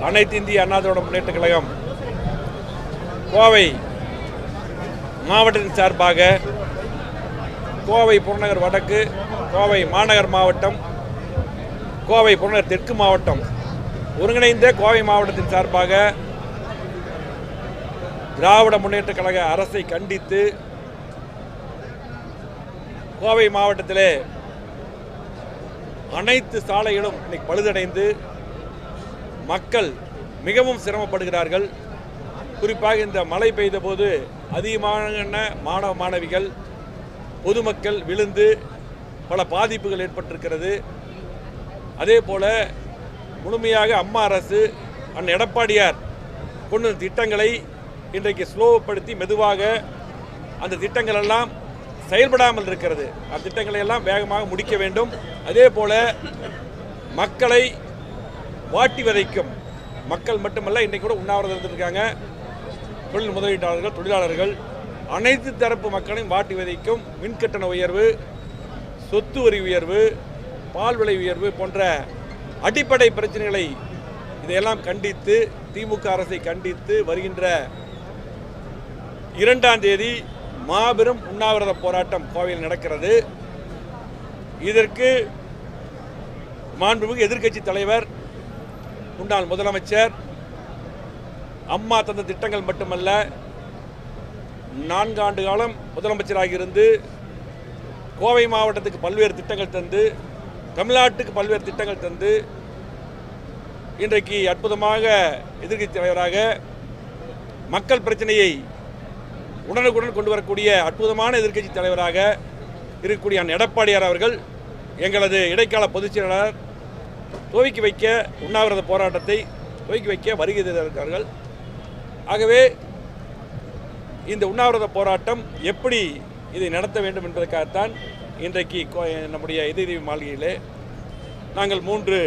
அனைத்து இந்திய அண்ணா திராவிட முன்னேற்றக் கழகம் கோவை மாவட்டத்தின் சார்பாக கோவை புறநகர் வடக்கு, கோவை மாநகர் மாவட்டம், கோவை புறநகர் தெற்கு மாவட்டம் ஒருங்கிணைந்த கோவை மாவட்டத்தின் சார்பாக திராவிட முன்னேற்றக் கழக அரசை கண்டித்து கோவை மாவட்டத்திலே அனைத்து சாலைகளும் இன்னைக்கு பழுதடைந்து மக்கள் மிகவும் சிரமப்படுகிறார்கள். குறிப்பாக இந்த மழை பெய்த போது அதிகமான மாணவ மாணவிகள் பொதுமக்கள் விழுந்து பல பாதிப்புகள் ஏற்பட்டிருக்கிறது. அதே போல முழுமையாக அம்மா அரசு அண்ணன் எடப்பாடியார் கொண்டு வந்த திட்டங்களை இன்றைக்கு ஸ்லோப்படுத்தி மெதுவாக அந்த திட்டங்கள் எல்லாம் செயல்படாமல் இருக்கிறது. அந்த திட்டங்களை எல்லாம் வேகமாக முடிக்க வேண்டும். அதே போல மக்களை வாட்டி வதைக்கும் மக்கள் மட்டுமல்ல, இன்றைக்கு கூட உண்ணாவிரதம் இருந்திருக்காங்க. தொழில் முதலீட்டாளர்கள், தொழிலாளர்கள், அனைத்து தரப்பு மக்களையும் வாட்டி வதைக்கும் மின்கட்டண உயர்வு, சொத்து வரி உயர்வு, பால் விலை உயர்வு போன்ற அடிப்படை பிரச்சனைகளை இதையெல்லாம் கண்டித்து திமுக அரசை கண்டித்து வருகின்ற 2ஆம் தேதி மாபெரும் உண்ணாவிரத போராட்டம் கோவையில் நடக்கிறது. இதற்கு மாண்புமிகு எதிர்க்கட்சி தலைவர், முன்னாள் முதலமைச்சர், அம்மா தந்த திட்டங்கள் மட்டுமல்ல, 4 ஆண்டு காலம் முதலமைச்சராக இருந்து கோவை மாவட்டத்துக்கு பல்வேறு திட்டங்கள் தந்து, தமிழ்நாட்டுக்கு பல்வேறு திட்டங்கள் தந்து, இன்றைக்கு அற்புதமாக எதிர்க்கட்சி தலைவராக மக்கள் பிரச்சனையை உடனுக்குடன் கொண்டு வரக்கூடிய அற்புதமான எதிர்க்கட்சி தலைவராக இருக்கக்கூடிய எடப்பாடியார் அவர்கள் எங்களது இடைக்கால பொதுச் செயலாளர் துவக்கி வைக்க உண்ணாவிரத போராட்டத்தை துவக்கி வைக்க வருகை தந்திருக்கிறார்கள். ஆகவே இந்த உண்ணாவிரத போராட்டம் எப்படி இதை நடத்த வேண்டும் என்பதற்காகத்தான் இன்றைக்கு நம்முடைய இதய மாளிகையிலே நாங்கள் 3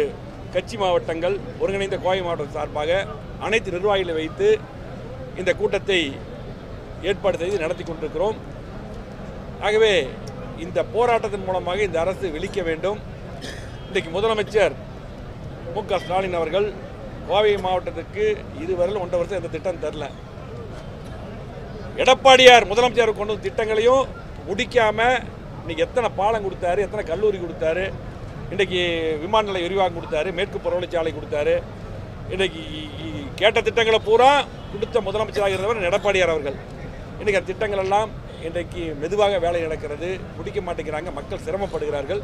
கட்சி மாவட்டங்கள் ஒருங்கிணைந்த கோவை மாவட்டம் சார்பாக அனைத்து நிர்வாகிகளை வைத்து இந்த கூட்டத்தை ஏற்பாடு செய்து நடத்தி கொண்டிருக்கிறோம். ஆகவே இந்த போராட்டத்தின் மூலமாக இந்த அரசு விழிக்க வேண்டும். இன்றைக்கு முதலமைச்சர் மு.க. ஸ்டாலின் அவர்கள் கோவை மாவட்டத்துக்கு இதுவரையில் 1.5 வருஷம் எந்த திட்டம் தரல. எடப்பாடியார் முதலமைச்சர் கொண்டு வந்த திட்டங்களையும் முடிக்காம இன்னைக்கு எத்தனை பாலம் கொடுத்தாரு, எத்தனை கல்லூரி கொடுத்தாரு, இன்றைக்கு விமான நிலைய விரிவாக்கம் கொடுத்தாரு, மேற்கு புறவழிச்சாலை கொடுத்தாரு. இன்றைக்கு கேட்ட திட்டங்களை பூரா கொடுத்த முதலமைச்சராக இருந்தவர் எடப்பாடியார் அவர்கள். இன்றைக்கி அந்த திட்டங்கள் எல்லாம் இன்றைக்கு மெதுவாக வேலை நடக்கிறது, முடிக்க மாட்டேங்கிறாங்க, மக்கள் சிரமப்படுகிறார்கள்.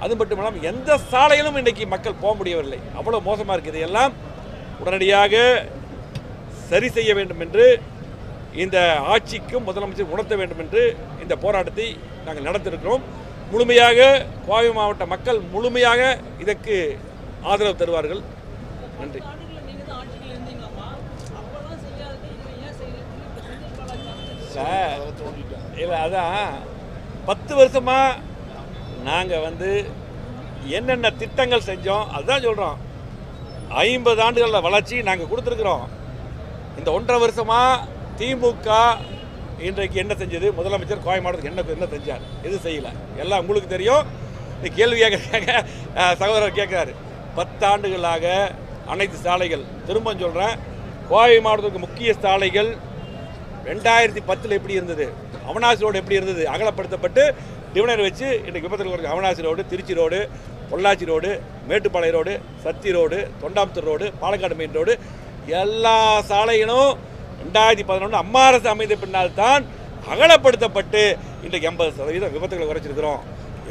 அது மட்டும் இல்லாமல் எந்த சாலையிலும் இன்றைக்கி மக்கள் போக முடியவில்லை, அவ்வளோ மோசமாக இருக்குது. இதையெல்லாம் உடனடியாக சரி செய்ய வேண்டும் என்று இந்த ஆட்சிக்கும் முதலமைச்சர் உணர்த்த வேண்டும் என்று இந்த போராட்டத்தை நாங்கள் நடத்திருக்கிறோம். முழுமையாக கோவை மாவட்ட மக்கள் முழுமையாக இதற்கு ஆதரவு தருவார்கள். நன்றி. இல்லை, அதான் 10 வருஷமாக நாங்கள் என்னென்ன திட்டங்கள் செஞ்சோம் அதுதான் சொல்கிறோம். 50 ஆண்டுகளில் வளர்ச்சி நாங்கள் கொடுத்துருக்குறோம். இந்த 1.5 வருஷமாக திமுக இன்றைக்கு என்ன செஞ்சது, முதலமைச்சர் கோவை மாவட்டத்துக்கு என்ன செஞ்சார், எது செய்யலை, எல்லாம் உங்களுக்கு தெரியும். இந்த கேள்வி கேட்குறாங்க, சகோதரர் கேட்குறாரு. 10 ஆண்டுகளாக அனைத்து சாலைகள், திரும்ப சொல்கிறேன், கோவை மாவட்டத்துக்கு முக்கிய சாலைகள் 2010 எப்படி இருந்தது, அவனாசி ரோடு எப்படி இருந்தது, அகலப்படுத்தப்பட்டு டிவினர் வச்சு இன்றைக்கு விபத்தில் குறைக்க Avanashi road, Tiruchi road, Pollachi road, Mettupalayam road, Sathy road, Thondamuthur road, Palakkad main road, எல்லா சாலைகளும் 2011 அம்மா அரசு அமைந்த பின்னால் தான் அகலப்படுத்தப்பட்டு இன்றைக்கு 80% விபத்துகளை குறைச்சிருக்கிறோம்.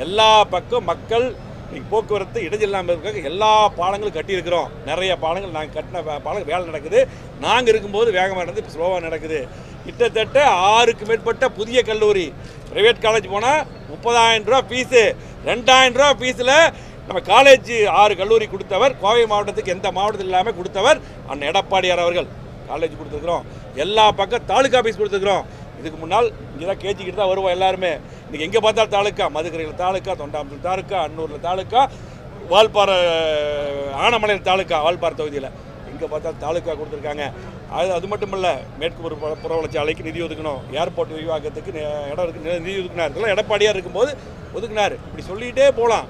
எல்லா பக்கம் மக்கள் இன்னைக்கு போக்குவரத்து இடைஞ்சலாமல் இருக்காங்க. எல்லா பாலங்களும் கட்டியிருக்கிறோம். நிறைய பாலங்கள் நாங்கள் கட்டின பாலங்கள் வேலை நடக்குது. நாங்கள் இருக்கும்போது வேகமாக நடந்து இப்போ ஸ்லோவாக நடக்குது. கிட்டத்தட்ட 6க்கு மேற்பட்ட புதிய கல்லூரி, ப்ரைவேட் காலேஜ் போனால் 30,000 ரூபா ஃபீஸு, 2,000 ரூபா ஃபீஸில் நம்ம காலேஜ் 6 கல்லூரி கொடுத்தவர், கோவை மாவட்டத்துக்கு எந்த மாவட்டத்தில் இல்லாமல் கொடுத்தவர் அண்ணன் எடப்பாடியார் அவர்கள். காலேஜ் கொடுத்துருக்குறோம், எல்லா பக்கம் தாலுக்கா ஆஃபீஸ் கொடுத்துருக்குறோம். இதுக்கு முன்னால் இங்கே தான் கேச்சிக்கிட்டு தான் வருவோம் எல்லாருமே. இன்றைக்கி எங்கே பார்த்தாலும் தாலுக்கா, மதுக்கரையில் தாலுக்கா, தொண்டாமுத்தூர் தாலுக்கா, அன்னூரில் தாலுக்கா, வால்பாறை ஆனமலையில் தாலுக்கா, வால்பாறை தொகுதியில் எங்கே பார்த்தாலும் தாலுக்கா கொடுத்துருக்காங்க. அது மட்டும் இல்லை, மேற்கு புறவளர்ச்சாலைக்கு நிதி ஒதுக்கணும், ஏர்போர்ட் விரிவாக்கத்துக்கு இடம் இருக்குது, நிதி ஒதுக்கினார். இதெல்லாம் எடப்பாடியார் இருக்கும்போது ஒதுக்கினார். இப்படி சொல்லிகிட்டே போகலாம்.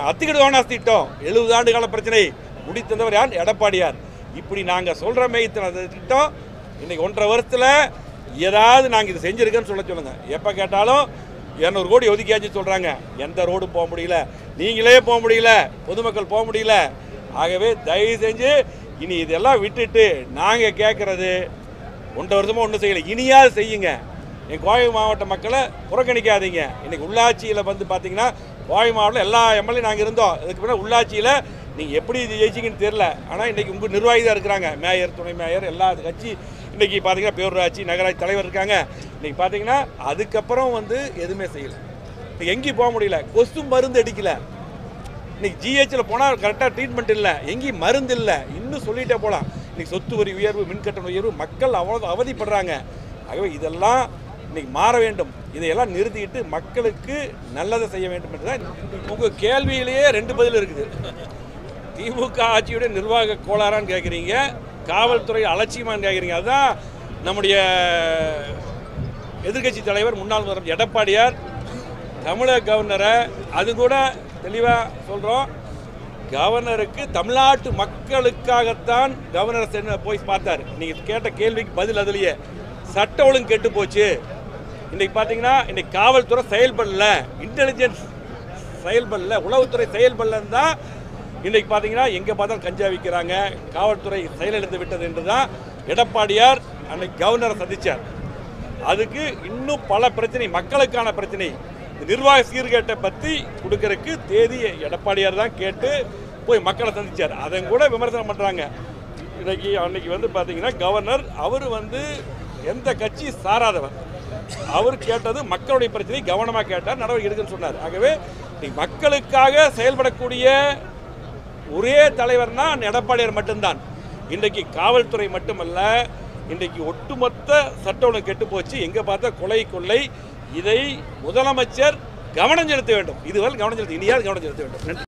அத்திக்கடு வானாஸ் திட்டம் 70 ஆண்டு கால பிரச்சனை முடித்தந்தவர் யார்? எடப்பாடியார். இப்படி நாங்கள் சொல்கிறோமே இத்தனை திட்டம் இன்றைக்கி 1.5 வருஷத்தில் ஏதாவது நாங்கள் இது செஞ்சுருக்கேன்னு சொல்லுங்கள். எப்போ கேட்டாலும் 200 கோடி ஒதுக்கியாச்சு சொல்கிறாங்க. எந்த ரோடும் போக முடியல, நீங்களே போக முடியல, பொதுமக்கள் போக முடியல. ஆகவே தயவு செஞ்சு இனி இதெல்லாம் விட்டுட்டு நாங்கள் கேட்குறது 1.5 வருஷமாக ஒன்றும் செய்யலை, இனியாவது செய்யுங்க. என் கோவை மாவட்ட மக்களை புறக்கணிக்காதீங்க. இன்றைக்கி உள்ளாட்சியில் வந்து பார்த்தீங்கன்னா கோவை மாவட்டத்தில் எல்லா எம்எல்ஏ நாங்கள் இருந்தோம். இதுக்கு பின்னாடி உள்ளாட்சியில் நீங்கள் எப்படி இது ஜெயிச்சிங்கன்னு தெரில. ஆனால் இன்றைக்கி உங்கள் நிர்வாகி தான் இருக்கிறாங்க, மேயர், துணை மேயர், எல்லா கட்சி இன்றைக்கி பார்த்தீங்கன்னா பேரூராட்சி நகராட்சி தலைவர் இருக்காங்க. இன்றைக்கி பார்த்தீங்கன்னா அதுக்கப்புறம் வந்து எதுவுமே செய்யலை. இப்போ எங்கேயும் போக முடியல, கொசு மருந்து அடிக்கலை. இன்றைக்கி ஜிஹெச்சில் போனால் கரெக்டாக ட்ரீட்மெண்ட் இல்லை, எங்கேயும் மருந்து இல்லை, இன்னும் சொல்லிகிட்டே போகலாம். இன்றைக்கி சொத்து வரி உயர்வு, மின்கட்டண உயர்வு, மக்கள் அவ்வளோ அவதிப்படுறாங்க. ஆகவே இதெல்லாம் இன்றைக்கி மாற வேண்டும். இதையெல்லாம் நிறுத்திட்டு மக்களுக்கு நல்லதை செய்ய வேண்டும் என்று தான். உங்கள் கேள்வியிலேயே 2 பதில் இருக்குது. திமுக ஆட்சியுடைய நிர்வாக கோளாறான்னு கேட்குறீங்க, காவல்துறை அலட்சியமானு கேட்குறீங்க. அதுதான் நம்முடைய எதிர்க்கட்சி தலைவர் முன்னாள் முதல்வர் எடப்பாடியார் தமிழக கவர்னரை அது கூட தெளிவாக சொல்கிறோம். கவர்னருக்கு தமிழ்நாட்டு மக்களுக்காகத்தான் கவர்னர் போய் பார்த்தார். நீங்கள் கேட்ட கேள்விக்கு பதில் அதுலேயே சட்ட ஒழுங்கு கெட்டு போச்சு. இன்றைக்கி பார்த்தீங்கன்னா இன்றைக்கி காவல்துறை செயல்படல, இன்டெலிஜென்ஸ் செயல்படல, உளவுத்துறை செயல்படலன்னு தான் இன்றைக்கி பார்த்தீங்கன்னா எங்கே பார்த்தாலும் கஞ்சா விற்கிறாங்க, காவல்துறை செயலிழந்து விட்டது என்று தான் எடப்பாடியார் அன்னைக்கு கவர்னரை சந்தித்தார். அதுக்கு இன்னும் பல பிரச்சனை, மக்களுக்கான பிரச்சனை, நிர்வாக சீர்கேட்டை பற்றி கொடுக்கறதுக்கு தேதி எடப்பாடியார் தான் கேட்டு போய் மக்களை சந்தித்தார். அதை கூட விமர்சனம் பண்ணுறாங்க. அன்னைக்கு வந்து பார்த்தீங்கன்னா கவர்னர் அவர் வந்து எந்த கட்சி சாராதவர், அவர் கேட்டது மக்களுடைய பிரச்சனை கவனமாக கேட்டார், நடவடிக்கை எடுக்குன்னு சொன்னார். ஆகவே மக்களுக்காக செயல்படக்கூடிய ஒரே தலைவர்னா எடப்பாடியார் மட்டும்தான். இன்றைக்கு காவல்துறை மட்டுமல்ல, இன்றைக்கு ஒட்டுமொத்த சட்ட ஒழுங்கு கெட்டு போச்சு. எங்கே பார்த்தா கொலை கொள்ளை. இதை முதலமைச்சர் கவனம் செலுத்த வேண்டும். இதுவரை கவனம் செலுத்த, இனியாவது கவனம் செலுத்த வேண்டும். நன்றி.